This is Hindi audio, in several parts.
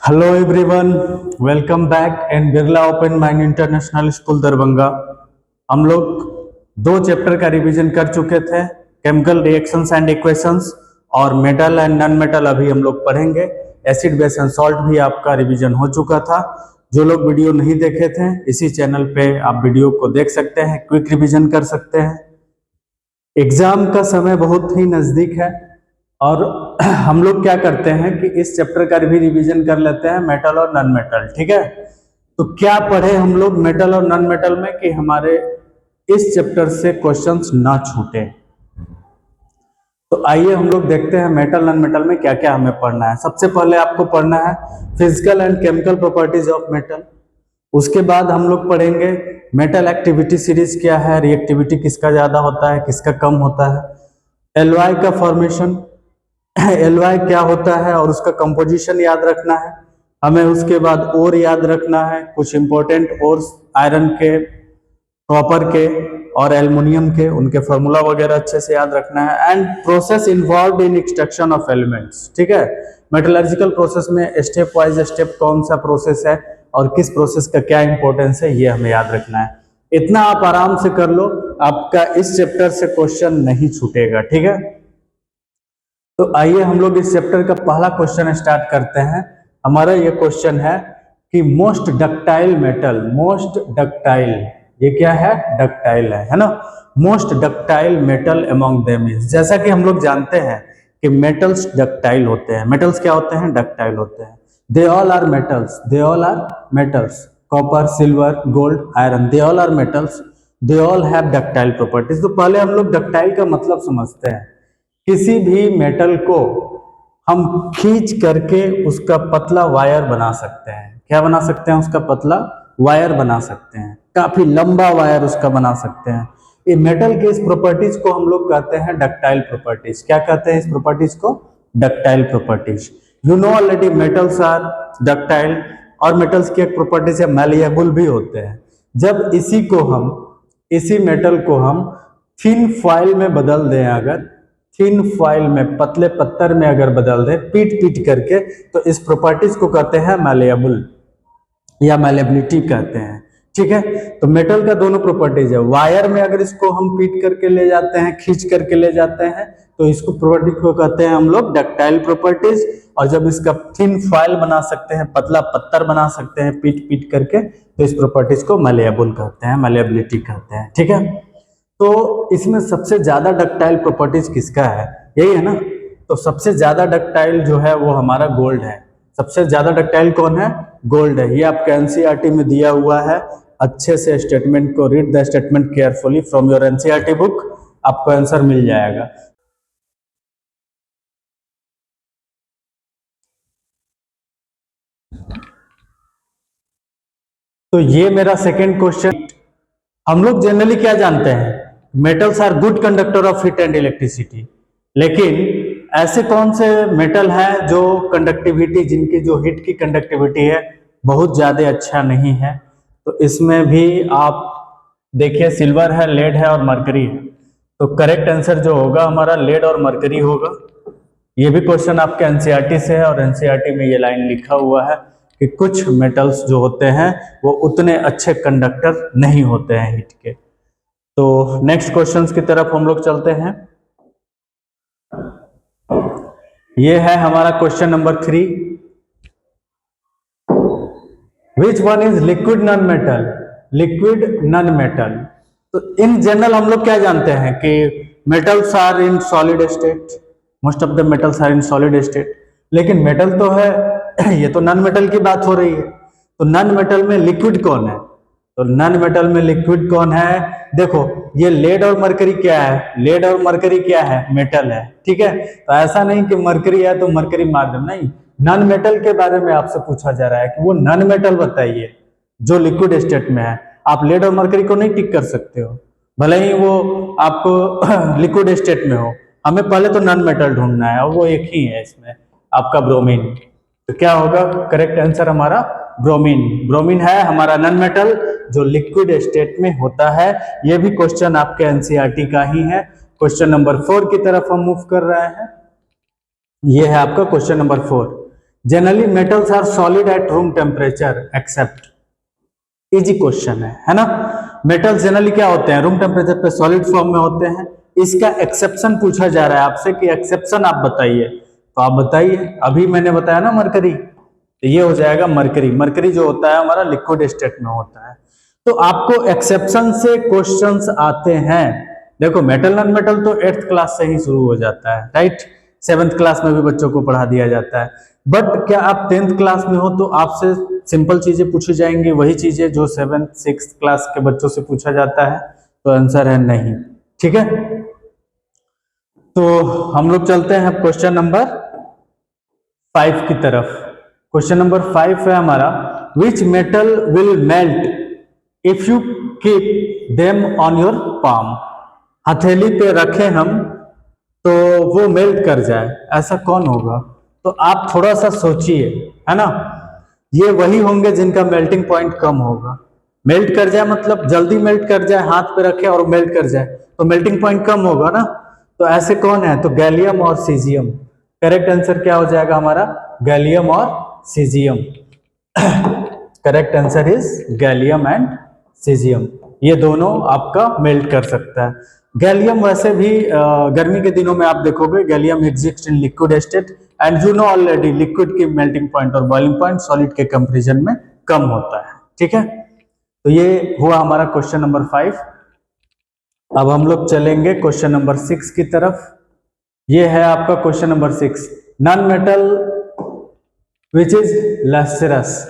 Hello everyone, welcome back in Birla open mind international school Darbhanga. हम लोग दो चैप्टर का रिवीजन कर चुके थे, केमिकल रिएक्शंस एंड इक्वेशंस, और मेटल एंड नॉन मेटल अभी हम लोग पढ़ेंगे। एसिड बेस एंड सॉल्ट भी आपका रिवीजन हो चुका था। जो लोग वीडियो नहीं देखे थे, इसी चैनल पे आप वीडियो को देख सकते हैं, क्विक रिवीजन कर सकते हैं। एग्जाम का समय बहुत ही नजदीक है और हम लोग क्या करते हैं कि इस चैप्टर का भी रिवीजन कर लेते हैं, मेटल और नॉन मेटल। ठीक है, तो क्या पढ़े हम लोग मेटल और नॉन मेटल में कि हमारे इस चैप्टर से क्वेश्चंस ना छूटे। तो आइए हम लोग देखते हैं मेटल नॉन मेटल में क्या क्या हमें पढ़ना है। सबसे पहले आपको पढ़ना है physical and chemical properties of metal. उसके बाद हम लोग पढ़ेंगे मेटल एक्टिविटी सीरीज क्या है, रिएक्टिविटी किसका ज्यादा होता है, किसका कम होता है, एलवाई का फॉर्मेशन, एलवाई क्या होता है और उसका कंपोजिशन याद रखना है हमें। उसके बाद और याद रखना है कुछ इंपॉर्टेंट और आयरन के, कॉपर के और एल्युमिनियम के, उनके फॉर्मूला वगैरह अच्छे से याद रखना है। And process involve in extraction of elements. ठीक है, मेटलर्जिकल प्रोसेस में स्टेप वाइज स्टेप कौन सा प्रोसेस है और किस प्रोसेस का क्या इंपॉर्टेंस है, ये हमें याद रखना है। इतना आप आराम से कर लो, आपका इस चैप्टर से क्वेश्चन नहीं छूटेगा। ठीक है, तो आइए हम लोग इस चैप्टर का पहला क्वेश्चन स्टार्ट करते हैं। हमारा ये क्वेश्चन है कि most ductile metal, most ductile, ये क्या है, डक्टाइल है ना। Most ductile metal among them is, जैसा कि हम लोग जानते हैं कि मेटल्स डक्टाइल होते हैं। मेटल्स क्या होते हैं, डक्टाइल होते हैं। They all are metals, they all are metals, copper, silver, gold, iron, they all are metals, they all have ductile properties. तो पहले हम लोग डक्टाइल का मतलब समझते हैं। किसी भी मेटल को हम खींच करके उसका पतला वायर बना सकते हैं। क्या बना सकते हैं, उसका पतला वायर बना सकते हैं, काफी लंबा वायर उसका बना सकते हैं। ये मेटल के इस प्रॉपर्टीज को हम लोग कहते हैं डक्टाइल प्रॉपर्टीज। क्या कहते हैं इस प्रॉपर्टीज को, ductile properties. You know already metals are ductile, और मेटल्स की एक प्रॉपर्टीज है मैलिएबल भी होते हैं। जब इसी मेटल को हम थिन फॉइल में बदल दें, अगर थिन फॉइल में, पतले पत्थर में अगर बदल दे पीट पीट करके, तो इस प्रॉपर्टीज को कहते हैं मैलेबल या मैलेबिलिटी कहते हैं। ठीक है, तो मेटल का दोनों प्रॉपर्टीज है। वायर में अगर इसको हम पीट करके ले जाते हैं, खींच करके ले जाते हैं, तो इसको प्रॉपर्टी को कहते हैं हम लोग डक्टाइल प्रॉपर्टीज। और जब इसका थिन फॉइल बना सकते हैं, पतला पत्थर बना सकते हैं पीट पीट करके, तो इस प्रॉपर्टीज को मैलेबल कहते हैं, मैलेबिलिटी कहते हैं। ठीक है, तो इसमें सबसे ज्यादा डक्टाइल प्रॉपर्टीज किसका है, यही है ना। तो सबसे ज्यादा डक्टाइल जो है वो हमारा गोल्ड है। सबसे ज्यादा डक्टाइल कौन है, गोल्ड है। ये आपके एनसीईआरटी में दिया हुआ है। अच्छे से स्टेटमेंट को read the statement carefully from your NCERT book, आपको आंसर मिल जाएगा। तो ये मेरा सेकेंड क्वेश्चन। हम लोग जनरली क्या जानते हैं, metals are good conductor of heat and electricity. लेकिन ऐसे कौन से मेटल हैं जो कंडक्टिविटी, जिनकी जो हीट की कंडक्टिविटी है बहुत ज्यादा अच्छा नहीं है। तो इसमें भी आप देखिए, सिल्वर है, लेड है और मरकरी है। तो करेक्ट आंसर जो होगा हमारा लेड और मरकरी होगा। ये भी क्वेश्चन आपके एनसीईआरटी से है, और एनसीईआरटी में ये लाइन लिखा हुआ है कि कुछ मेटल्स जो होते हैं वो उतने अच्छे कंडक्टर नहीं होते हैं हीट के। तो नेक्स्ट क्वेश्चंस की तरफ हम लोग चलते हैं। ये है हमारा question number 3। Which one is liquid non metal, liquid non metal. तो इन जनरल हम लोग क्या जानते हैं कि metals are in solid state, most of the metals are in solid state. लेकिन मेटल तो है, ये तो नॉन मेटल की बात हो रही है। तो नॉन मेटल में लिक्विड कौन है, तो नॉन मेटल में लिक्विड कौन है, देखो ये लेड और मरकरी क्या है, लेड और मरकरी क्या है, मेटल है। ठीक है, तो ऐसा नहीं कि मरकरी है तो मरकरी मार दो, नहीं। नॉन मेटल के बारे में आपसे पूछा जा रहा है कि वो नॉन मेटल बताइए जो लिक्विड स्टेट में है। आप लेड और मरकरी को नहीं टिक कर सकते हो, भले ही वो आपको लिक्विड स्टेट में हो। हमें पहले तो नॉन मेटल ढूंढना है, और वो एक ही है इसमें, आपका ब्रोमीन। तो क्या होगा करेक्ट आंसर हमारा, ब्रोमीन। ब्रोमीन है हमारा नॉन मेटल जो लिक्विड स्टेट में होता है। ये भी क्वेश्चन आपके एनसीईआरटी का ही है। क्वेश्चन नंबर 4 की तरफ हम मूव कर रहे हैं। ये है आपका question number 4। Generally metals are solid at room temperature except, easy question है ना। मेटल्स जनरली क्या होते हैं, रूम टेम्परेचर पे सॉलिड फॉर्म में होते हैं। इसका एक्सेप्शन पूछा जा रहा है आपसे कि एक्सेप्शन आप बताइए, तो आप बताइए। अभी मैंने बताया ना मरकरी, तो ये हो जाएगा मरकरी। मरकरी जो होता है हमारा लिक्विड स्टेट में होता है। तो आपको एक्सेप्शन से क्वेश्चंस आते हैं। देखो मेटल नॉन मेटल तो 8th क्लास से ही शुरू हो जाता है, राइट। 7th क्लास में भी बच्चों को पढ़ा दिया जाता है। बट क्या आप 10th क्लास में हो तो आपसे सिंपल चीजें पूछी जाएंगी, वही चीजें जो 7th 6th क्लास के बच्चों से पूछा जाता है? तो आंसर है नहीं। ठीक है, तो हम लोग चलते हैं क्वेश्चन नंबर 5 की तरफ। क्वेश्चन नंबर 5 है हमारा, which metal will melt if you keep them on your palm. हथेली पे रखें हम तो वो मेल्ट कर जाए, ऐसा कौन होगा? तो आप थोड़ा सा सोचिए, है ना। ये वही होंगे जिनका मेल्टिंग पॉइंट कम होगा। मेल्ट कर जाए मतलब जल्दी मेल्ट कर जाए, हाथ पे रखे और मेल्ट कर जाए, तो मेल्टिंग पॉइंट कम होगा ना। तो ऐसे कौन है? तो गैलियम और सीजियम। करेक्ट आंसर क्या हो जाएगा हमारा? गैलियम और caesium. Correct answer is gallium and caesium. ये दोनों आपका मेल्ट कर सकता है। गैलियम वैसे भी गर्मी के दिनों में आप देखोगे gallium exist in liquid state, and you know already liquid की मेल्टिंग पॉइंट और बॉइलिंग पॉइंट सॉलिड के कंपैरिजन में कम होता है। ठीक है, तो ये हुआ हमारा क्वेश्चन नंबर 5। अब हम लोग चलेंगे क्वेश्चन नंबर 6 की तरफ। ये है आपका question number 6, non metal which is lustrous.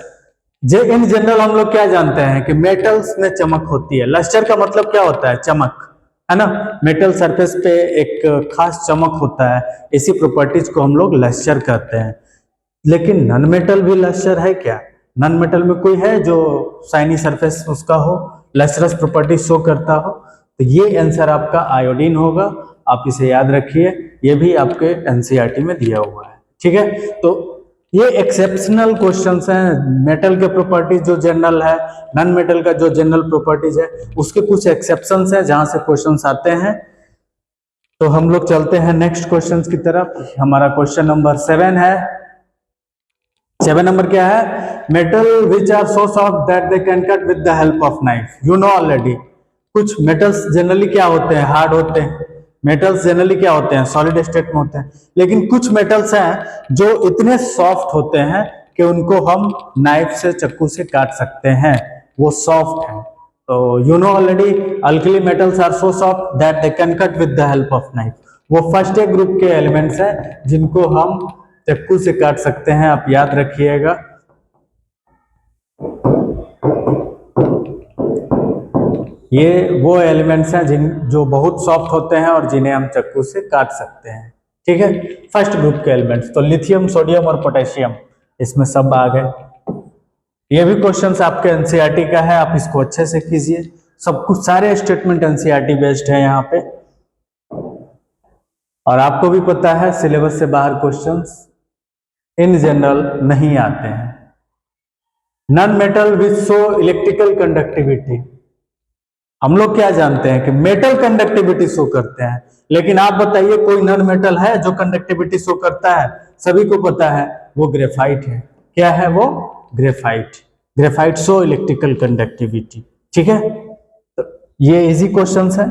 J in general हम लोग क्या जानते हैं कि मेटल्स में चमक होती है। लस्टर का मतलब क्या होता है? चमक, है ना। मेटल सरफेस पे एक खास चमक होता है, इसी प्रॉपर्टीज को हम लोग लस्टर कहते हैं। लेकिन नॉन मेटल भी लस्टर है क्या? नॉन मेटल में कोई है जो शाइनी सरफेस उसका हो, लस्टरस प्रॉपर्टी शो करता हो? तो ये आंसर आपका आयोडीन होगा। आप इसे याद रखिए, ये भी आपके एनसीईआरटी में दिया हुआ है। ठीक है, तो ये एक्सेप्शनल क्वेश्चंस हैं। मेटल के प्रॉपर्टीज जो जनरल है, नॉन मेटल का जो जनरल प्रॉपर्टीज है, उसके कुछ एक्सेप्शंस हैं जहां से क्वेश्चंस आते हैं। तो हम लोग चलते हैं नेक्स्ट क्वेश्चंस की तरफ। हमारा क्वेश्चन नंबर 7 है। 7 नंबर क्या है? Metal which are so soft that they can cut with the help of knife. You know already, कुछ मेटल्स जनरली क्या होते हैं? हार्ड होते हैं। मेटल्स जनरली क्या होते हैं? सॉलिड स्टेट में होते हैं। लेकिन कुछ मेटल्स हैं जो इतने सॉफ्ट होते हैं कि उनको हम नाइफ से, चाकू से काट सकते हैं, वो सॉफ्ट हैं। तो you know already alkali metals are so soft that they can cut with the help of knife. वो फर्स्ट ए ग्रुप के एलिमेंट्स हैं जिनको हम चाकू से काट सकते हैं, आप याद रखिएगा। ये वो एलिमेंट्स हैं जो बहुत सॉफ्ट होते हैं और जिन्हें हम चाकू से काट सकते हैं। ठीक है, फर्स्ट ग्रुप के एलिमेंट्स तो लिथियम, सोडियम और पोटेशियम, इसमें सब आ गए। ये भी क्वेश्चंस आपके एनसीईआरटी का है, आप इसको अच्छे से कीजिए। सब कुछ सारे स्टेटमेंट एनसीईआरटी बेस्ड है यहाँ पे, और आपको भी पता है सिलेबस से बाहर क्वेश्चंस इन जनरल नहीं आते हैं। Non metal with show electrical conductivity. हम लोग क्या जानते हैं कि मेटल कंडक्टिविटी शो करते हैं, लेकिन आप बताइए कोई नॉन मेटल है जो कंडक्टिविटी शो करता है? सभी को पता है वो ग्रेफाइट है। क्या है वो? Graphite. Graphite show electrical conductivity. ठीक है, तो ये इजी क्वेश्चंस है।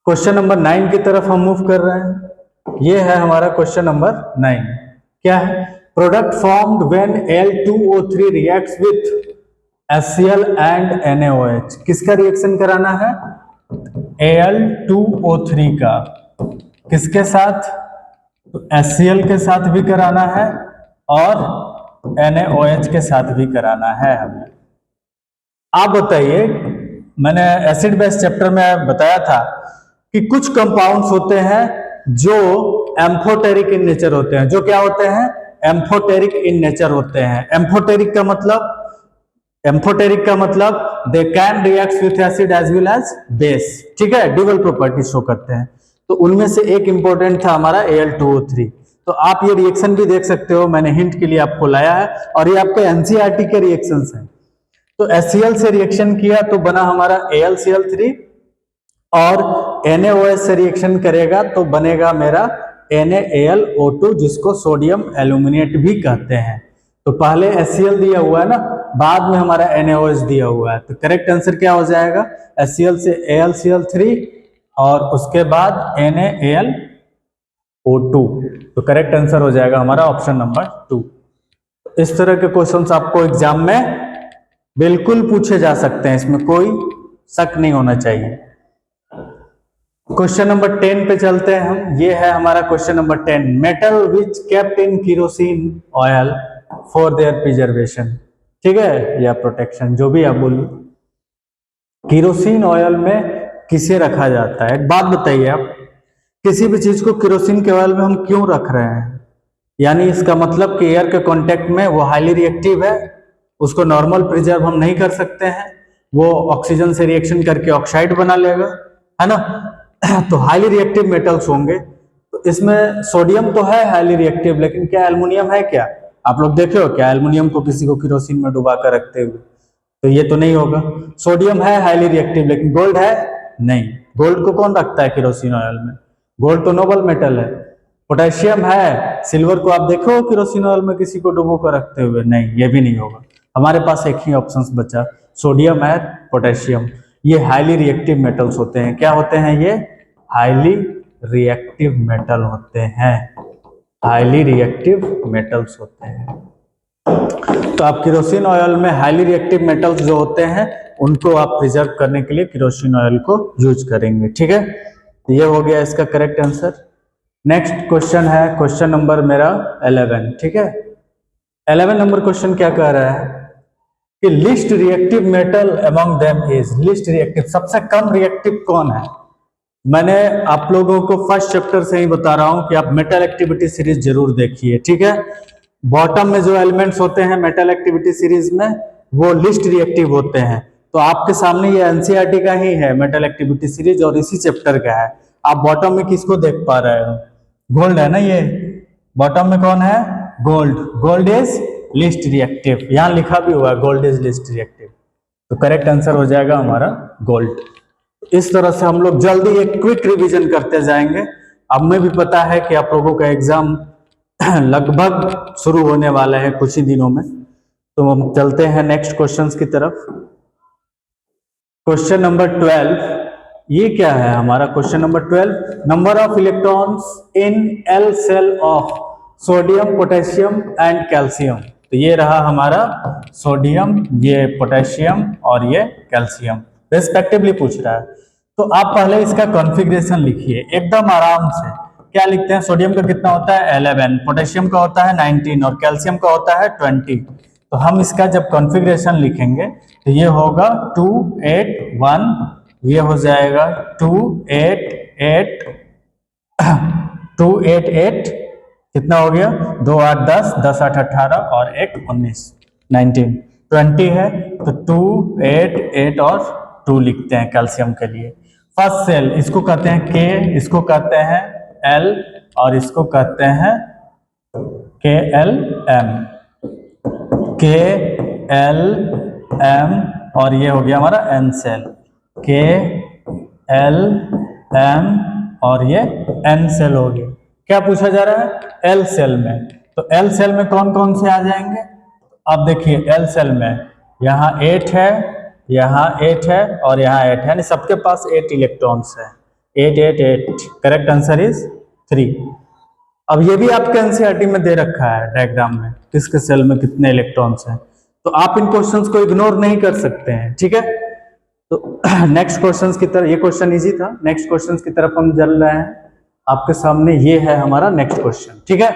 क्वेश्चन नंबर 9 की तरफ हम मूव कर रहे हैं। ये है हमारा क्वेश्चन नंबर 9। क्या है? Product formed when Al2O3 reacts with HCl and NaOH। किसका रिएक्शन कराना है? Al2O3 का। किसके साथ? तो HCl के साथ भी कराना है और NaOH के साथ भी कराना है हमें। आप बताइए, मैंने एसिड बेस चैप्टर में बताया था कि कुछ कंपाउंड्स होते हैं जो एम्फोटेरिक इन नेचर होते हैं। जो क्या होते हैं? एम्फोटेरिक इन नेचर होते हैं। एम्फोटेरिक का मतलब they can react with acid as well as base. ठीक है, ड्यूअल प्रॉपर्टी शो करते हैं। तो उनमें से एक इंपॉर्टेंट था हमारा Al2O3। तो आप ये रिएक्शन भी देख सकते हो, मैंने हिंट के लिए आपको लाया है, और ये आपके एनसीईआरटी के रिएक्शंस हैं। तो HCl से रिएक्शन किया तो बना हमारा AlCl3, और NaOH से रिएक्शन करेगा तो बनेगा मेरा NaAlO2 जिसको सोडियम एल्यूमिनेट भी कहते हैं। तो पहले HCl दिया हुआ है ना, बाद में हमारा NaOH दिया हुआ है, तो करेक्ट आंसर क्या हो जाएगा? HCl से AlCl3 और उसके बाद NaAlO2, तो करेक्ट आंसर हो जाएगा हमारा ऑप्शन नंबर 2। इस तरह के क्वेश्चंस आपको एग्जाम में बिल्कुल पूछे जा सकते हैं, इसमें कोई शक नहीं होना चाहिए। क्वेश्चन नंबर 10 पे चलते हैं हम। ये है हमारा question number 10, metal which kept in kerosene oil for their preservation, ठीक है, या प्रोटेक्शन, जो भी आप बोलिए। केरोसिन ऑयल में किसे रखा जाता है? एक बात बताइए आप, किसी भी चीज को केरोसिन के ऑयल में हम क्यों रख रहे हैं? यानी इसका मतलब कि एयर के कांटेक्ट में वो हाईली रिएक्टिव है, उसको नॉर्मल प्रिजर्व हम नहीं कर सकते हैं, वो ऑक्सीजन से रिएक्शन करके ऑक्साइड बना लेगा, है ना। तो हाईली रिएक्टिव मेटल्स होंगे। तो इसमें सोडियम तो है हाईली रिएक्टिव, लेकिन क्या एल्युमिनियम है? क्या आप लोग देखे हो क्या एल्युमिनियम को किसी को केरोसिन में डुबा कर रखते हुए? तो ये तो नहीं होगा। सोडियम है हाईली रिएक्टिव, लेकिन गोल्ड है नहीं। गोल्ड को कौन रखता है केरोसिन ऑयल में? गोल्ड तो नोबल मेटल है। पोटेशियम है, सिल्वर को आप देखो केरोसिन ऑयल में किसी को डुबो कर रखते हुए? नहीं, ये भी नहीं होगा। हमारे पास एक ही ऑप्शन बचा, सोडियम है, पोटेशियम। ये हाईली रिएक्टिव मेटल्स होते हैं। क्या होते हैं ये? हाईली रिएक्टिव मेटल होते हैं, हाईली रिएक्टिव मेटल्स होते हैं। तो आप केरोसिन ऑयल में हाईली रिएक्टिव मेटल्स जो होते हैं उनको आप प्रिजर्व करने के लिए केरोसिन ऑयल को यूज करेंगे, ठीक है। तो ये हो गया इसका करेक्ट आंसर। नेक्स्ट क्वेश्चन है क्वेश्चन नंबर मेरा 11, ठीक है। 11 नंबर क्वेश्चन क्या कह रहा है कि least reactive metal among them is, least reactive, सबसे कम रिएक्टिव कौन है? मैंने आप लोगों को फर्स्ट चैप्टर से ही बता रहा हूं कि आप मेटल एक्टिविटी सीरीज जरूर देखिए, ठीक है। बॉटम में जो एलिमेंट्स होते हैं मेटल एक्टिविटी सीरीज में वो लिस्ट रिएक्टिव होते हैं। तो आपके सामने ये एनसीईआरटी का ही है मेटल एक्टिविटी सीरीज और इसी चैप्टर का है। आप बॉटम में किसको देख पा रहे हो? गोल्ड है ना, ये बॉटम में कौन है? Gold. Gold is least reactive, यहां लिखा भी हुआ है गोल्ड इज लिस्ट रिएक्टिव, तो करेक्ट आंसर हो जाएगा हमारा गोल्ड। इस तरह से हम लोग जल्दी एक क्विक रिवीजन करते जाएंगे। अब में भी पता है कि आप लोगों का एग्जाम लगभग शुरू होने वाला है कुछ ही दिनों में, तो हम चलते हैं नेक्स्ट क्वेश्चंस की तरफ। क्वेश्चन नंबर 12, ये क्या है हमारा question number 12, number of electrons in L shell of sodium, potassium and calcium. तो ये रहा हमारा सोडियम, ये पोटेशियम और ये कैल्शियम रेस्पेक्टिवली पूछ रहा है। तो आप पहले इसका कॉन्फ़िगरेशन लिखिए एकदम आराम से। क्या लिखते हैं? सोडियम का कितना होता है? 11, पोटेशियम का होता है 19 और कैल्शियम का होता है 20। तो हम इसका जब कॉन्फ़िगरेशन लिखेंगे तो ये होगा 2 8 1, ये हो जाएगा 2 8 8 2 8 8, कितना हो गया? 2 8 10, 10 8 18 और 1 19, 19 20 है। तो 2 8 8 और 2 लिखते हैं कैल्शियम के लिए। फर्स्ट सेल इसको कहते हैं के, इसको कहते हैं एल और इसको कहते हैं के L M, K L M, और ये हो गया हमारा N shell, K L M और ये एन सेल हो गया। क्या पूछा जा रहा है? एल सेल में। तो एल सेल में कौन कौन से आ जाएंगे? अब देखिए एल सेल में यहाँ 8 है, यहाँ 8 है और यहाँ 8 है, यानी सबके पास 8 इलेक्ट्रॉन्स है। 8 8 8, करेक्ट आंसर इज 3। अब ये भी आपके एनसीईआरटी में दे रखा है डायग्राम में किसके सेल में कितने इलेक्ट्रॉन्स हैं, तो आप इन क्वेश्चंस को इग्नोर नहीं कर सकते हैं, ठीक है। तो नेक्स्ट क्वेश्चंस की तरफ, ये क्वेश्चन इजी था, नेक्स्ट क्वेश्चंस की तरफ हम चल रहे हैं। आपके सामने ये है हमारा नेक्स्ट क्वेश्चन, ठीक है।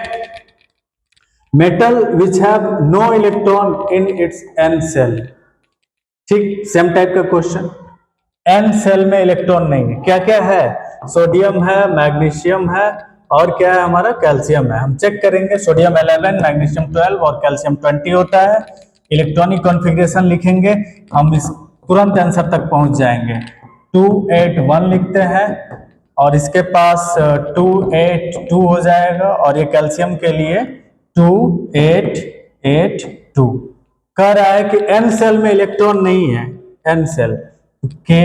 Metal which have no electron in its N shell, ठीक, सेम टाइप का क्वेश्चन। एन सेल में इलेक्ट्रॉन नहीं है, क्या क्या है? सोडियम है, मैग्नीशियम है और क्या है हमारा? कैल्शियम है। हम चेक करेंगे, सोडियम 11, मैग्नीशियम 12 और कैल्शियम 20 होता है। इलेक्ट्रॉनिक कॉन्फ़िगरेशन लिखेंगे, हम इस तुरंत आंसर तक पहुंच जाएंगे। 2 8 1 लिखते हैं और इसके पास 2 8 2 हो जाएगा और ये कैल्शियम के लिए 2 8 8 2। कह रहा है कि एन सेल में इलेक्ट्रॉन नहीं है, N shell, K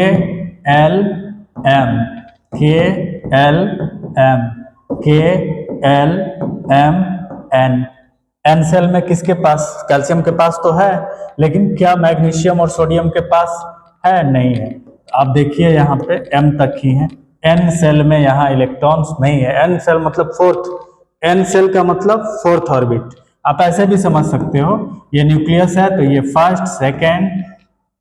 L M, K L M, K L M N. N shell में किसके पास, कैल्शियम के पास तो है, लेकिन क्या मैग्नीशियम और सोडियम के पास है? नहीं है। आप देखिए यहाँ पे एम तक ही है, एन सेल में यहाँ इलेक्ट्रॉन्स नहीं है। एन सेल मतलब फोर्थ, एन सेल का मतलब फोर्थ ऑर्बिट। आप ऐसे भी समझ सकते हो, ये न्यूक्लियस है तो ये first, second,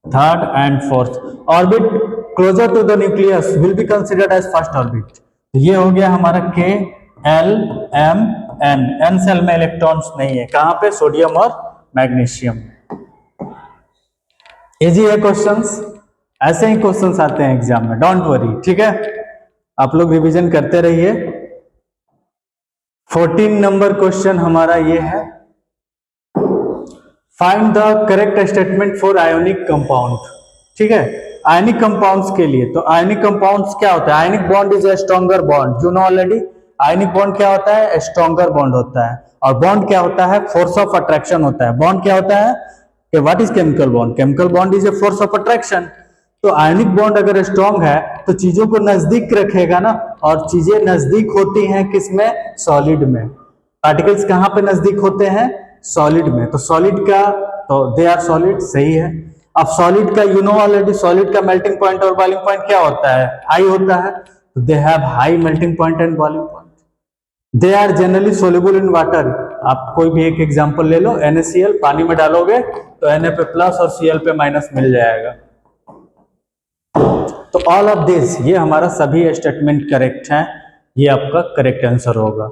third and fourth orbit closer to the nucleus will be considered as first orbit. तो ये हो गया हमारा K L M N. N shell में इलेक्ट्रॉन्स नहीं है, कहां पे? सोडियम और मैग्नीशियम। इजी है क्वेश्चंस, ऐसे ही क्वेश्चंस आते हैं एग्जाम में, डोंट वरी, ठीक है। आप लोग रिवीजन करते रहिए। 14 नंबर क्वेश्चन हमारा ये है, find the correct statement for ionic compound. ठीक है, आयनिक कंपाउंड्स के लिए, तो आयनिक कंपाउंड्स क्या होता है? Ionic bond is a stronger bond, you know already. Ionic bond क्या होता है? स्ट्रॉन्गर बॉन्ड होता है। और बॉन्ड क्या होता है? फोर्स ऑफ अट्रैक्शन होता है। बॉन्ड क्या होता है? कि what is chemical bond? Chemical bond is a force of attraction. तो आयनिक बॉन्ड अगर स्ट्रॉन्ग है तो चीजों को नजदीक रखेगा ना, और चीजें नजदीक होती हैं किसमें? सॉलिड में। पार्टिकल्स कहां पे नजदीक होते हैं? सॉलिड में। तो सॉलिड का, तो दे आर सॉलिड, सही है। अब सॉलिड का यू नो ऑलरेडी, सॉलिड का मेल्टिंग पॉइंट और बॉइलिंग पॉइंट क्या होता है? हाई होता है। तो they have high melting point and boiling point. They are generally soluble in water. आप कोई भी एक एग्जांपल ले लो, NaCl, पानी में डालोगे तो Na पे प्लस और Cl पे माइनस मिल जाएगा। तो ऑल ऑफ दिस, ये हमारा सभी स्टेटमेंट करेक्ट है, ये आपका करेक्ट आंसर होगा।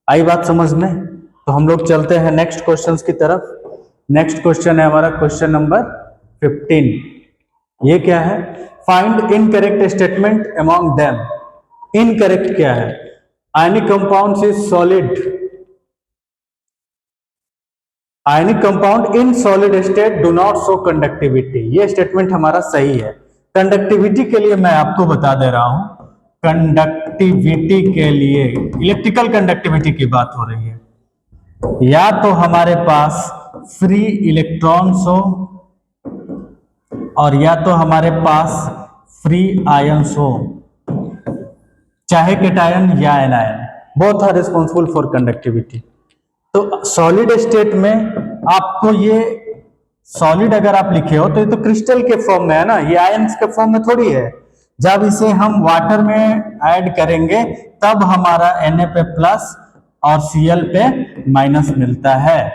आई बात समझ में? तो हम लोग चलते हैं नेक्स्ट क्वेश्चंस की तरफ। नेक्स्ट क्वेश्चन है हमारा क्वेश्चन नंबर 15। ये क्या है? Find incorrect statement among them. Incorrect क्या है? Ionic compounds is solid, ionic compound in solid state do not show conductivity. ये स्टेटमेंट हमारा सही है। कंडक्टिविटी के लिए मैं आपको बता दे रहा हूं, कंडक्टिविटी के लिए, इलेक्ट्रिकल कंडक्टिविटी की बात हो रही है, या तो हमारे पास फ्री इलेक्ट्रॉन्स हो और या तो हमारे पास फ्री आयंस हो, चाहे केटायन या anion, both are responsible for conductivity. तो सॉलिड स्टेट में आपको ये सॉलिड अगर आप लिखे हो तो ये तो क्रिस्टल के फॉर्म में है ना, ये आयंस के फॉर्म में थोड़ी है। जब इसे हम वाटर में ऐड करेंगे तब हमारा Na पे प्लस और Cl पे माइनस मिलता है।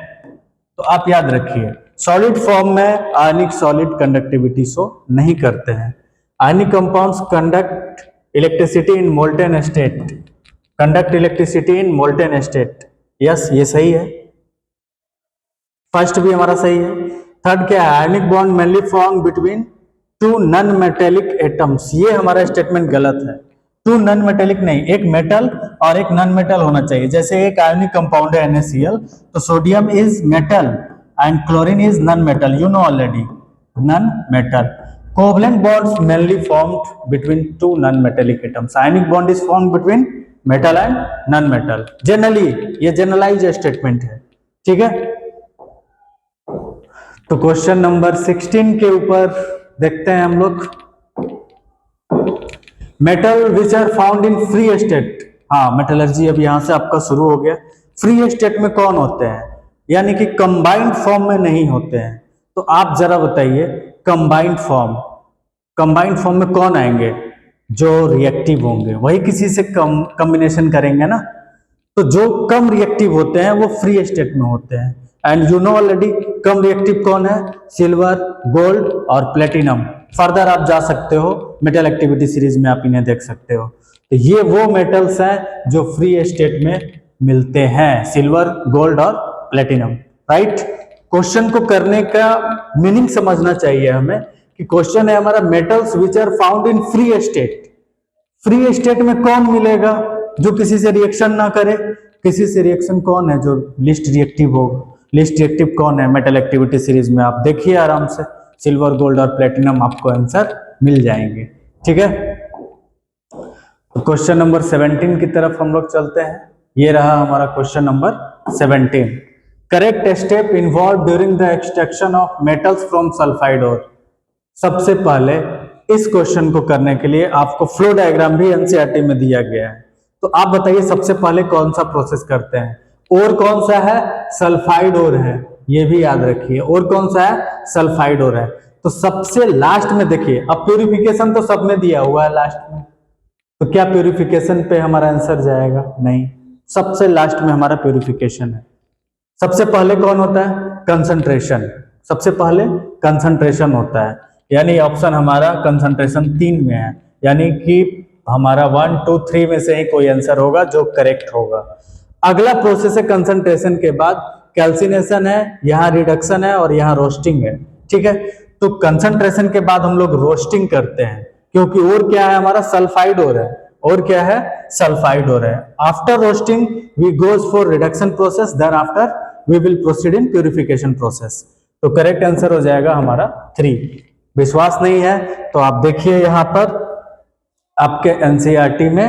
तो आप याद रखिए, सॉलिड फॉर्म में आयनिक सॉलिड कंडक्टिविटी शो नहीं करते हैं। Ionic compounds conduct electricity in molten state, conduct electricity in molten state. Yes, ये सही है। फर्स्ट भी हमारा सही है। थर्ड क्या है? Ionic bond mainly form between two non metallic atoms. ये हमारा स्टेटमेंट गलत है। टू नॉन मेटेलिक नहीं, एक मेटल और एक नॉन मेटल होना चाहिए। जैसे एक आयनिक कंपाउंड है NaCl, तो sodium is metal and chlorine is non metal, you know already, non metal. Covalent bonds mainly formed between two non metallic atoms. Ionic bond is formed between metal and non metal. Generally ये जनरलाइज स्टेटमेंट है, ठीक है। तो क्वेश्चन नंबर 16 के ऊपर देखते हैं हम लोग। Metal which are found in free state. हाँ, मेटलर्जी अब यहां से आपका शुरू हो गया। फ्री स्टेट में कौन होते हैं? यानी कि कंबाइंड फॉर्म में नहीं होते हैं। तो आप जरा बताइए, कंबाइंड फॉर्म में कौन आएंगे? जो रिएक्टिव होंगे वही किसी से कॉम्बिनेशन करेंगे ना। तो जो कम रिएक्टिव होते हैं वो फ्री स्टेट में होते हैं। And you know already come reactive कौन है? सिल्वर, गोल्ड और प्लेटिनम। फर्दर आप जा सकते हो, मेटल एक्टिविटी सीरीज में आप इन्हें देख सकते हो। तो ये वो मेटल्स हैं जो फ्री स्टेट में मिलते हैं, सिल्वर, गोल्ड और प्लेटिनम, राइट। क्वेश्चन को करने का मीनिंग समझना चाहिए हमें कि क्वेश्चन है हमारा metals which are found in free state. Free state में कौन मिलेगा जो किसी से रिएक्शन ना करे? किसी से रिएक्शन कौन है जो लिस्ट रिएक्टिव होगा? लिस्ट रिएक्टिव कौन है? मेटल एक्टिविटी सीरीज में आप देखिए आराम से, सिल्वर, गोल्ड और प्लेटिनम आपको आंसर मिल जाएंगे, ठीक है। तो क्वेश्चन नंबर 17 की तरफ हम लोग चलते हैं। ये रहा हमारा question number 17। Correct step involve during the extraction of metals from sulphide ore. सबसे पहले इस क्वेश्चन को करने के लिए आपको फ्लो डायग्राम भी NCERT में दिया गया है। तो आप बताइए सबसे पहले कौन सा प्रोसेस करते हैं? और कौन सा है? सल्फाइड और है, ये भी याद रखिए। और कौन सा है? सल्फाइड और है। तो सबसे लास्ट में देखिए, अब प्यूरिफिकेशन तो सब में दिया हुआ है लास्ट में, तो क्या प्यूरिफिकेशन पे हमारा आंसर जाएगा? नहीं, सबसे लास्ट में हमारा प्यूरिफिकेशन है। सबसे पहले कौन होता है? कंसंट्रेशन। सबसे पहले कंसंट्रेशन होता है, यानी ऑप्शन हमारा कंसंट्रेशन 3 में है, यानी कि हमारा 1 2 3 में से ही कोई आंसर होगा जो करेक्ट होगा। अगला प्रोसेस है कंसंट्रेशन के बाद कैल्सिनेशन है, यहाँ रिडक्शन है और यहाँ रोस्टिंग है। ठीक है, तो कंसंट्रेशन के बाद हम लोग रोस्टिंग करते हैं, क्योंकि और क्या है हमारा? सल्फाइड और है। और क्या है? सल्फाइड और है। After roasting we goes for reduction process, then after we will proceed in purification process. तो करेक्ट आंसर हो जाएगा हमारा 3। विश्वास नहीं है तो आप देखिए, यहां पर आपके एनसीईआरटी में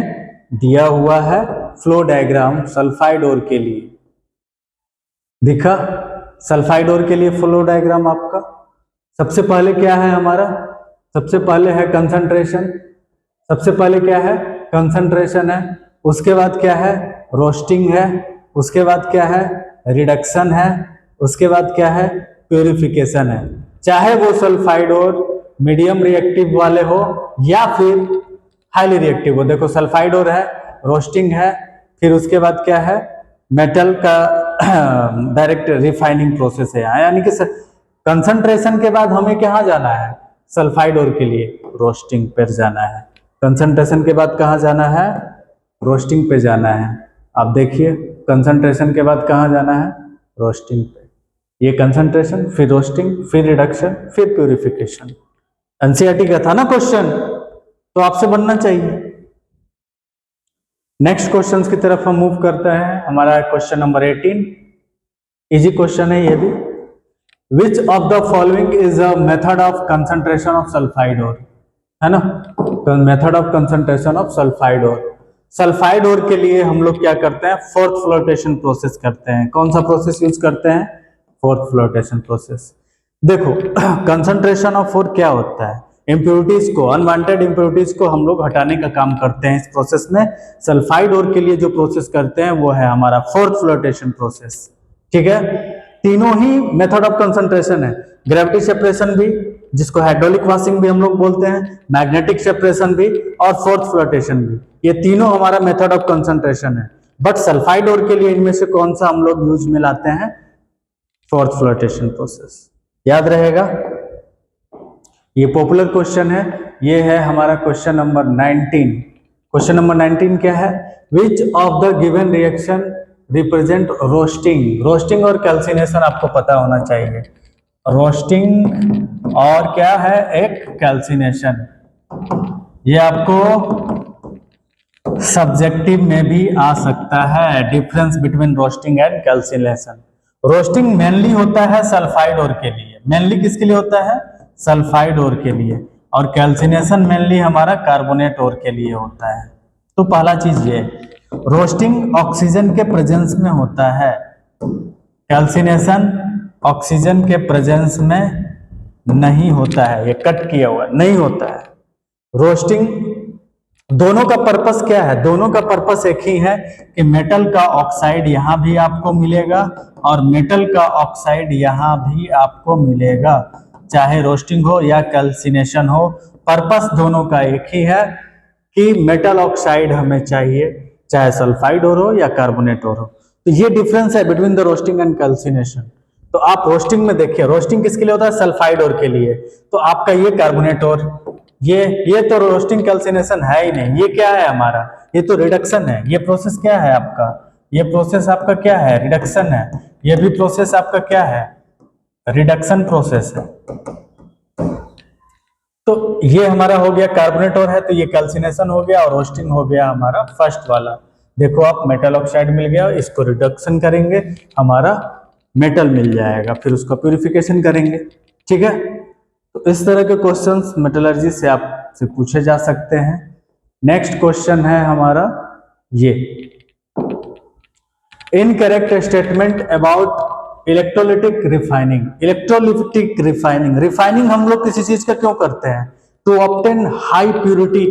दिया हुआ है फ्लो डायग्राम सल्फाइड ओर के लिए। दिखा सल्फाइड ओर के लिए फ्लो डायग्राम आपका? सबसे पहले क्या है हमारा? सबसे पहले है कंसंट्रेशन। सबसे पहले क्या है? कंसंट्रेशन है। उसके बाद क्या है? रोस्टिंग है। उसके बाद क्या है? रिडक्शन है। उसके बाद क्या है? प्यूरिफिकेशन है। चाहे वो सल्फाइड और मीडियम रिएक्टिव वाले हो या फिर हाईली रिएक्टिव हो। देखो सल्फाइड और है, रोस्टिंग है, फिर उसके बाद क्या है? मेटल का डायरेक्ट रिफाइनिंग प्रोसेस है, यानी कि कंसंट्रेशन के बाद हमें कहाँ जाना है? सल्फाइड और के लिए रोस्टिंग पर जाना है। कंसंट्रेशन के बाद कहाँ जाना है? रोस्टिंग पे जाना है। आप देखिए कंसंट्रेशन के बाद कहाँ जाना है? रोस्टिंग पे। ये कंसंट्रेशन, फिर रोस्टिंग, फिर रिडक्शन, फिर प्यूरिफिकेशन। एनसीईआरटी का था ना क्वेश्चन, तो आपसे बनना चाहिए। नेक्स्ट क्वेश्चंस की तरफ हम मूव करते हैं। हमारा क्वेश्चन नंबर 18, इजी क्वेश्चन है ये भी। Which of the following is a method of concentration of sulphide ore, है ना? Method of concentration of sulphide ore. Sulphide ore के लिए हम लोग क्या करते हैं? फोर्थ फ्लोटेशन प्रोसेस करते हैं। कौन सा प्रोसेस यूज करते हैं? Fourth flotation process. देखो कंसंट्रेशन ऑफ ओर क्या होता है? इम्प्योरिटीज को, अनवांटेड इम्प्योरिटीज को हम लोग हटाने का काम करते हैं इस प्रोसेस में। सल्फाइड ओर के लिए जो प्रोसेस करते हैं वो है हमारा फोर्थ फ्लोटेशन प्रोसेस। ठीक है, तीनों ही मेथड ऑफ कंसंट्रेशन है। ग्रेविटी सेपरेशन भी, जिसको हाइड्रोलिक वॉशिंग भी हम लोग बोलते हैं, मैग्नेटिक सेपरेशन भी और फोर्थ फ्लोटेशन भी, ये तीनों हमारा मेथड ऑफ कंसंट्रेशन है। बट सल्फाइड ओर के लिए इनमें से कौन सा हम लोग यूज में लाते हैं? Fourth flotation process. याद रहेगा, ये पॉपुलर क्वेश्चन है। ये है हमारा क्वेश्चन नंबर 19। क्वेश्चन नंबर 19 क्या है? विच of the given reaction represent roasting? Roasting और कैल्सिनेशन आपको पता होना चाहिए। रोस्टिंग और क्या है? एक कैल्सिनेशन। ये आपको सब्जेक्टिव में भी आ सकता है, difference between roasting and calcination. Roasting mainly होता है सल्फाइड ओर के लिए। मेनली किसके लिए होता है? सल्फाइड ओर के लिए। और कैल्सिनेशन मेनली हमारा कार्बोनेट ओर के लिए होता है। तो पहला चीज ये, रोस्टिंग ऑक्सीजन के प्रेजेंस में होता है, कैल्सिनेशन ऑक्सीजन के प्रेजेंस में नहीं होता है। ये कट किया हुआ नहीं होता है। रोस्टिंग, दोनों का पर्पस क्या है? दोनों का पर्पस एक ही है कि मेटल का ऑक्साइड यहां भी आपको मिलेगा और मेटल का ऑक्साइड यहां भी आपको मिलेगा, चाहे रोस्टिंग हो या कैल्सिनेशन हो। पर्पस दोनों का एक ही है कि मेटल ऑक्साइड हमें चाहिए, चाहे सल्फाइड ओर हो या कार्बोनेट ओर हो। तो ये डिफरेंस है between the roasting and calcination. तो आप रोस्टिंग में देखिए, रोस्टिंग किसके लिए होता है? सल्फाइड ओर के लिए। तो आपका ये कार्बोनेट ओर, ये तो रोस्टिंग कैल्सिनेशन है ही नहीं। ये क्या है हमारा? ये तो रिडक्शन है। ये प्रोसेस क्या है आपका? ये प्रोसेस आपका क्या है? रिडक्शन है। ये भी प्रोसेस आपका क्या है? रिडक्शन प्रोसेस है। तो ये हमारा हो गया कार्बोनेट और है, तो ये कैल्सिनेशन हो गया और रोस्टिंग हो गया हमारा फर्स्ट वाला। देखो आप, मेटल ऑक्साइड मिल गया, इसको रिडक्शन करेंगे, हमारा मेटल मिल जाएगा, फिर उसका प्यूरिफिकेशन करेंगे। ठीक है, तो इस तरह के क्वेश्चंस मेटलर्जी से आपसे पूछे जा सकते हैं। नेक्स्ट क्वेश्चन है हमारा ये, incorrect statement about electrolytic refining. Electrolytic refining, refining हम लोग किसी चीज का क्यों करते हैं? टू ऑब्टेन हाई प्यूरिटी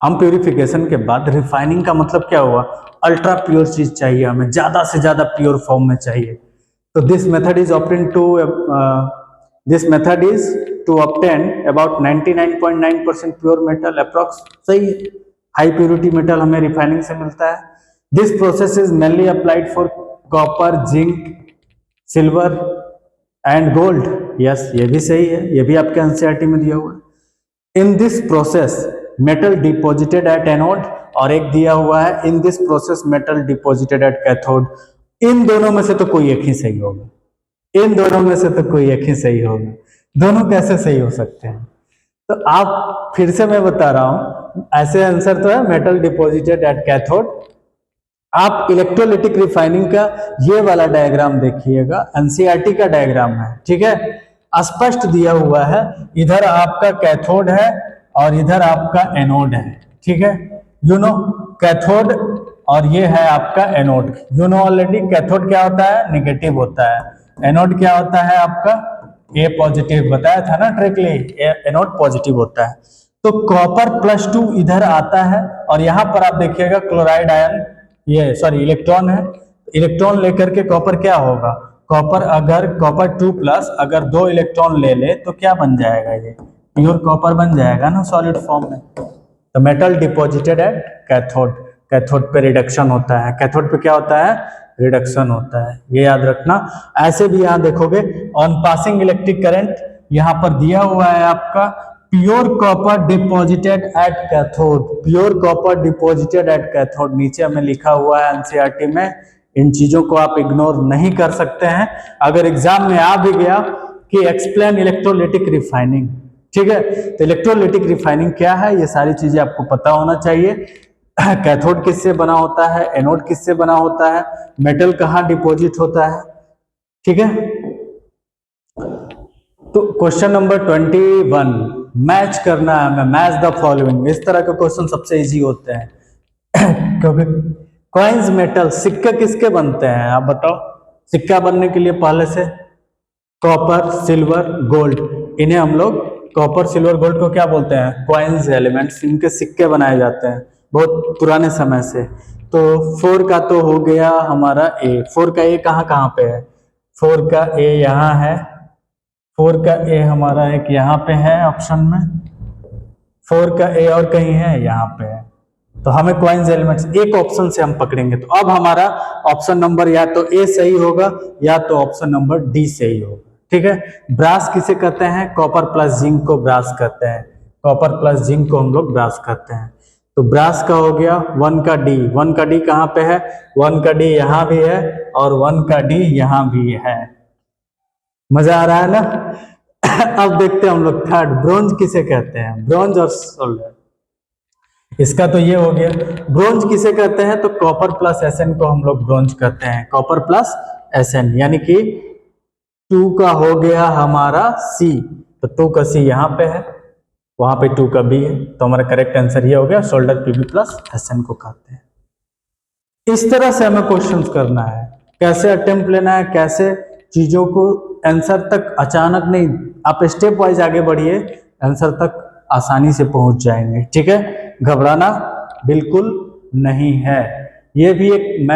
हम प्यूरिफिकेशन के बाद रिफाइनिंग का मतलब क्या हुआ, अल्ट्रा प्योर चीज चाहिए हमें, ज्यादा से ज्यादा प्योर फॉर्म में चाहिए। तो this method is to obtain about 99.9% pure metal approx, सही है, हाई प्योरिटी मेटल हमें रिफाइनिंग से मिलता है। This process is mainly applied for copper, zinc, silver and gold, yes ये भी सही है, ये भी आपके एनसीईआरटी में दिया हुआ है। In this process metal deposited at anode, और एक दिया हुआ है in this process metal deposited at cathode. इन दोनों में से तो कोई एक ही सही होगा, इन दोनों में से तो कोई एक ही सही होगा, दोनों कैसे सही हो सकते हैं? तो आप फिर से मैं बता रहा हूं, ऐसे आंसर तो है मेटल डिपॉजिटेड एट कैथोड। आप इलेक्ट्रोलिटिक रिफाइनिंग का ये वाला डायग्राम देखिएगा, एनसीईआरटी का डायग्राम है, ठीक है, स्पष्ट दिया हुआ है, इधर आपका कैथोड है और इधर आपका एनोड है, ठीक है, यू नो कैथोड, और ये है आपका anode. You know already cathode क्या होता है, नेगेटिव होता है, एनोड क्या होता है आपका ए पॉजिटिव, बताया था ना ट्रिकली, एनोड पॉजिटिव होता है। तो कॉपर +2 इधर आता है, और यहां पर आप देखिएगा क्लोराइड आयन, ये सॉरी इलेक्ट्रॉन है, इलेक्ट्रॉन लेकर के कॉपर क्या होगा, कॉपर अगर कॉपर 2+ अगर 2 इलेक्ट्रॉन ले ले तो क्या बन जाएगा, ये प्योर कॉपर बन जाएगा ना सॉलिड फॉर्म में। तो metal deposited at cathode, cathode पे रिडक्शन होता है, कैथोड पे क्या होता है, रिडक्शन होता है, ये याद रखना। ऐसे भी यहां देखोगे ऑन पासिंग इलेक्ट्रिक करंट, यहां पर दिया हुआ है आपका pure copper deposited at cathode, pure copper deposited at cathode नीचे हमें लिखा हुआ है एनसीईआरटी में। इन चीजों को आप इग्नोर नहीं कर सकते हैं। अगर एग्जाम में आ भी गया कि एक्सप्लेन इलेक्ट्रोलिटिक रिफाइनिंग, ठीक है, तो इलेक्ट्रोलिटिक रिफाइनिंग क्या है, ये सारी चीजें आपको पता होना चाहिए। कैथोड किससे बना होता है, एनोड किससे बना होता है, मेटल कहाँ डिपॉजिट होता है, ठीक है। तो क्वेश्चन नंबर 21, मैच करना है हमें, मैच द फॉलोइंग। इस तरह के क्वेश्चन सबसे इजी होते हैं क्योंकि कॉइन्स मेटल, सिक्के किसके बनते हैं आप बताओ, सिक्का बनने के लिए पहले से कॉपर, सिल्वर, गोल्ड, इन्हें हम लोग कॉपर, सिल्वर, गोल्ड को क्या बोलते हैं, कॉइन्स एलिमेंट्स, इनके सिक्के बनाए जाते हैं बहुत पुराने समय से। तो 4 का तो हो गया हमारा ए, 4 का ए कहाँ कहाँ पे है, 4 का ए यहाँ है, 4 का ए हमारा एक यहाँ पे है ऑप्शन में, 4 का ए और कहीं है यहाँ पे है। तो हमें कॉइन्स एलिमेंट्स एक ऑप्शन से हम पकड़ेंगे, तो अब हमारा ऑप्शन नंबर या तो ए सही होगा या तो ऑप्शन नंबर डी सही होगा, ठीक है। ब्रास किसे कहते हैं, कॉपर प्लस जिंक को ब्रास कहते हैं, कॉपर प्लस जिंक को हम लोग ब्रास कहते हैं। तो ब्रास का हो गया 1 का डी, 1 का डी कहाँ पे है, 1 का डी यहाँ भी है और 1 का डी यहाँ भी है। मजा आ रहा है ना। अब देखते हैं हम लोग थर्ड, ब्रोंज किसे कहते हैं, ब्रोंज और सोल्डर। इसका तो ये हो गया, ब्रोंज किसे कहते हैं, तो कॉपर प्लस Sn को हम लोग ब्रोंज कहते हैं, कॉपर प्लस Sn, यानी कि 2 का हो गया हमारा C, तो 2 का C यहाँ पे है, वहां पे 2 का B है, तो हमारा करेक्ट आंसर ये हो गया, सोल्डर Pb प्लस Sn को कहते हैं। इस तरह से हमें क्वेश्चंस करना है, कैसे अटेम्प्ट लेना है, कैसे चीजों को आंसर तक अचानक नहीं, आप स्टेप वाइज आगे बढ़िए, आंसर तक आसानी से पहुंच जाएंगे, ठीक है, घबराना बिल्कुल नहीं है। ये भी एक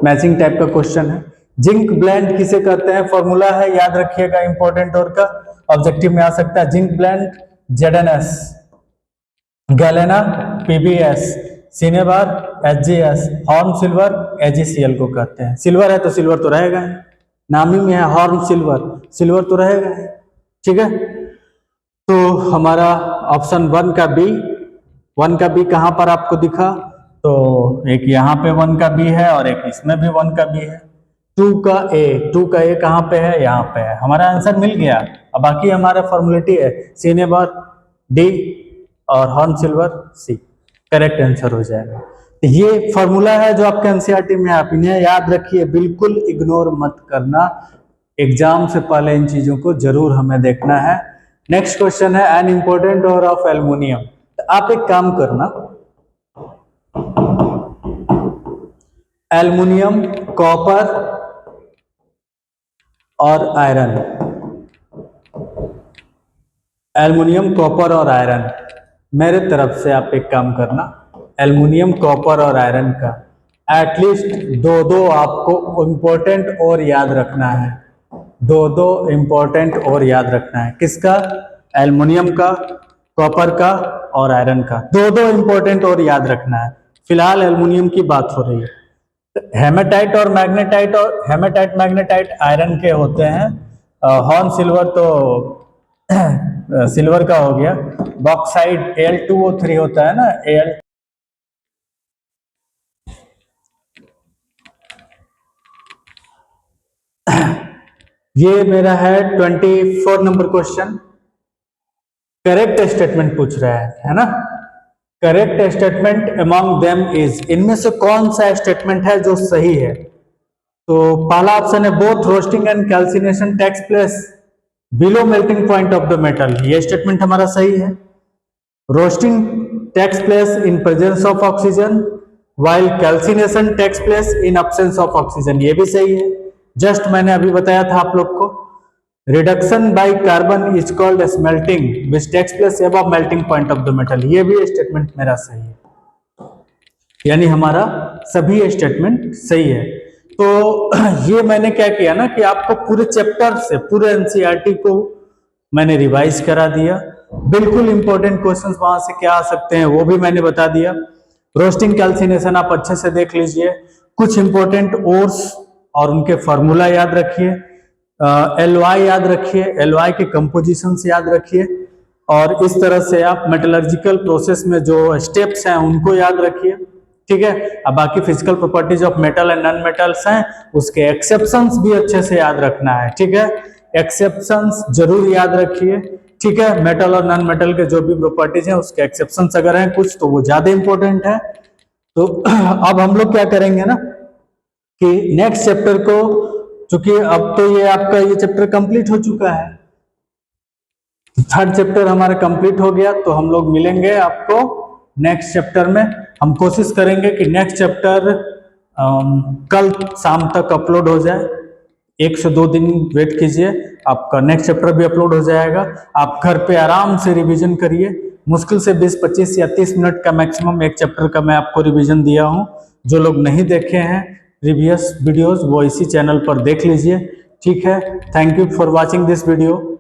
मैचिंग टाइप का क्वेश्चन है। जिंक ब्लेंड किसे कहते हैं, फॉर्मूला है याद रखिएगा, इंपॉर्टेंट और का ऑब्जेक्टिव में आ सकता है, zinc blende ZnS, galena PbS, cinnabar HgS, horn silver AgCl को कहते हैं। सिल्वर है तो सिल्वर तो रहेगा ही, नाम ही में है हॉर्न सिल्वर, सिल्वर तो रहेगा ही, ठीक है। तो हमारा ऑप्शन 1 का बी, 1 का बी कहां पर आपको दिखा, तो एक यहाँ पे 1 का बी है और एक इसमें भी 1 का बी है। 2 का ए कहां पे है, यहाँ पे है, हमारा आंसर मिल गया। अब बाकी हमारा फॉर्मुलेटी है सिनेबार डी और हॉर्न सिल्वर सी, करेक्ट आंसर हो जाएगा। तो ये फॉर्मूला है जो आपके एनसीईआरटी में, आप इन्हें याद रखिए, बिल्कुल इग्नोर मत करना, एग्जाम से पहले इन चीजों को जरूर हमें देखना है। नेक्स्ट क्वेश्चन है एन इंपॉर्टेंट और ऑफ एल्युमिनियम। तो आप एक काम करना, एल्युमिनियम, कॉपर और आयरन, एल्युमिनियम, कॉपर और आयरन मेरे तरफ से आप एक काम करना, एल्युमिनियम, कॉपर और आयरन का एटलीस्ट दो आपको इम्पोर्टेंट और याद रखना है। दो इम्पोर्टेंट और याद रखना है। किसका? एल्युमिनियम का, कॉपर का और आयरन का। दो इम्पोर्टेंट और याद रखना है। फिलहाल एल्युमिनियम की बात हो रही है। हेमेटाइट और हेमेटाइट मैग्नेटाइट आयरन के होते हैं। हॉर्न सिल्वर तो सिल्वर का हो गया। बॉक्साइट Al2O3 होता है ना, Al। ये मेरा है 24 नंबर क्वेश्चन। करेक्ट स्टेटमेंट पूछ रहा है ना। Correct statement among them is, इनमें से कौन सा स्टेटमेंट है जो सही है? तो पहला ऑप्शन है both roasting and calcination takes place below melting point of the metal. ये स्टेटमेंट हमारा सही है। Roasting takes place in presence of oxygen while calcination takes place in absence of oxygen. ये भी सही है। जस्ट मैंने अभी बताया था आप लोग को, reduction by carbon is called smelting which takes place above melting point of the metal. ये भी स्टेटमेंट मेरा सही है। यानी हमारा सभी स्टेटमेंट सही है। तो ये मैंने क्या किया ना कि आपको पूरे चैप्टर से, पूरे एनसीईआरटी को मैंने रिवाइज करा दिया। बिल्कुल इंपॉर्टेंट क्वेश्चंस वहां से क्या आ सकते हैं वो भी मैंने बता दिया। रोस्टिंग कैल्सिनेशन आप अच्छे से देख लीजिए। कुछ इंपॉर्टेंट ओर्स और उनके फॉर्मूला याद रखिए। LY याद रखिए, LY के कंपोजिशन याद रखिए। और इस तरह से आप मेटलर्जिकल प्रोसेस में जो स्टेप्स हैं उनको याद रखिए। ठीक है। अब बाकी physical properties of metal and non metals हैं, उसके एक्सेप्शंस भी अच्छे से याद रखना है। ठीक है, एक्सेप्शंस जरूर याद रखिए। ठीक है, मेटल और नॉन मेटल के जो भी प्रॉपर्टीज हैं उसके एक्सेप्शंस अगर हैं कुछ तो वो ज्यादा इंपॉर्टेंट है। तो अब हम लोग क्या करेंगे ना कि नेक्स्ट चैप्टर को, चूंकि अब तो ये आपका ये चैप्टर कंप्लीट हो चुका है, थर्ड चैप्टर हमारा कंप्लीट हो गया, तो हम लोग मिलेंगे आपको नेक्स्ट चैप्टर में। हम कोशिश करेंगे कि नेक्स्ट चैप्टर कल शाम तक अपलोड हो जाए। 1 से 2 दिन वेट कीजिए, आपका नेक्स्ट चैप्टर भी अपलोड हो जाएगा। आप घर पे आराम से रिवीजन करिए। मुश्किल से 20, 25 या 30 मिनट का मैक्सिमम एक चैप्टर का मैं आपको रिवीजन दिया हूँ। जो लोग नहीं देखे हैं प्रीवियस वीडियोस वो इसी चैनल पर देख लीजिए। ठीक है, thank you for watching this video.